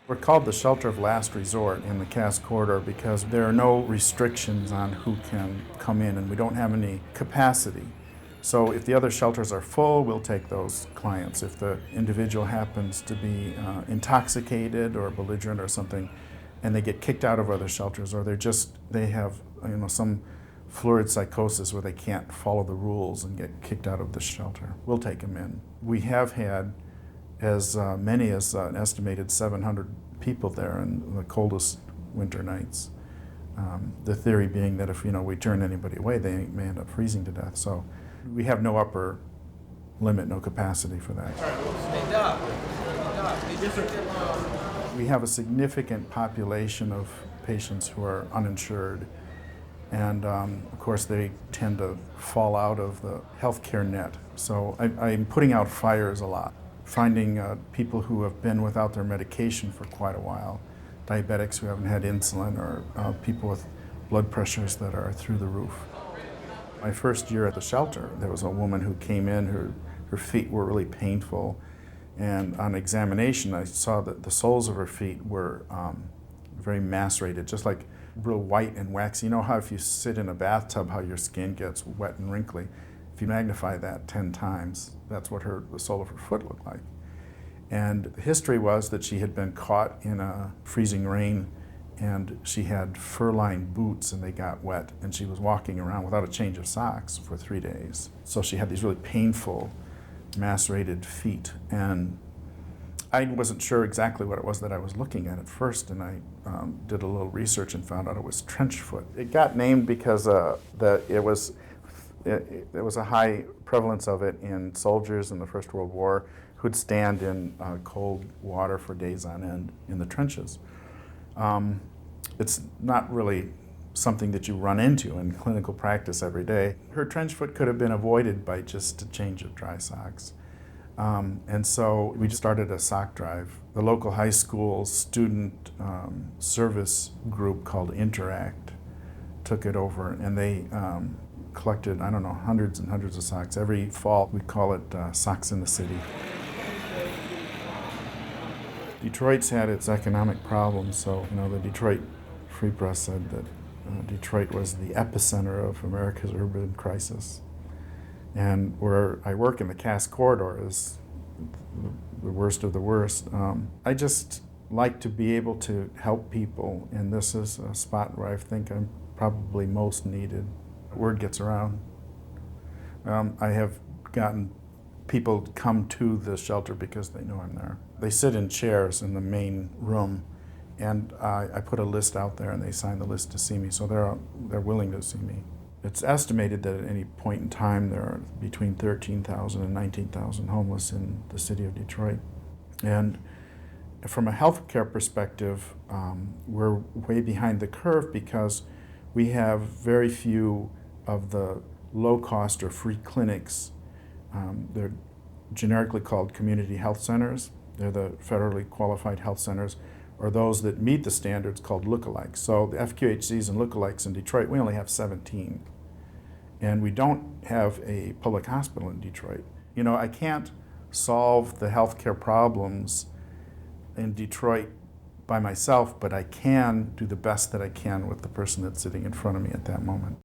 We're called the shelter of last resort in the Cass Corridor because there are no restrictions on who can come in, and we don't have any capacity. So if the other shelters are full, we'll take those clients. If the individual happens to be intoxicated or belligerent or something, and they get kicked out of other shelters, or they have some fluid psychosis where they can't follow the rules and get kicked out of the shelter, we'll take them in. We have had as many as an estimated 700 people there in the coldest winter nights. The theory being that if we turn anybody away, they may end up freezing to death. So we have no upper limit, no capacity for that. Stand up. We have a significant population of patients who are uninsured, and of course they tend to fall out of the healthcare net. So I'm putting out fires a lot, finding people who have been without their medication for quite a while, diabetics who haven't had insulin, or people with blood pressures that are through the roof. My first year at the shelter, there was a woman who came in, her feet were really painful, and on examination I saw that the soles of her feet were very macerated, just like real white and waxy. You know how if you sit in a bathtub how your skin gets wet and wrinkly? If you magnify that 10 times, that's what the sole of her foot looked like. And the history was that she had been caught in a freezing rain, and she had fur-lined boots and they got wet, and she was walking around without a change of socks for 3 days. So she had these really painful, macerated feet, and I wasn't sure exactly what it was that I was looking at first, and I did a little research and found out it was trench foot. It got named because there was a high prevalence of it in soldiers in the First World War who'd stand in cold water for days on end in the trenches. It's not really something that you run into in clinical practice every day. Her trench foot could have been avoided by just a change of dry socks. And so we started a sock drive. The local high school student service group called Interact took it over, and they collected, hundreds and hundreds of socks. Every fall we call it Socks in the City. Detroit's had its economic problems, so the Detroit Free Press said that Detroit was the epicenter of America's urban crisis. And where I work in the Cass Corridor is the worst of the worst. I just like to be able to help people, and this is a spot where I think I'm probably most needed. Word gets around. I have gotten people come to the shelter because they know I'm there. They sit in chairs in the main room, and I put a list out there and they sign the list to see me, so they're willing to see me. It's estimated that at any point in time there are between 13,000 and 19,000 homeless in the city of Detroit. And from a healthcare perspective, we're way behind the curve because we have very few of the low-cost or free clinics. They're generically called community health centers. They're the federally qualified health centers, or those that meet the standards called lookalikes. So the FQHCs and lookalikes in Detroit, we only have 17. And we don't have a public hospital in Detroit. I can't solve the healthcare problems in Detroit by myself, but I can do the best that I can with the person that's sitting in front of me at that moment.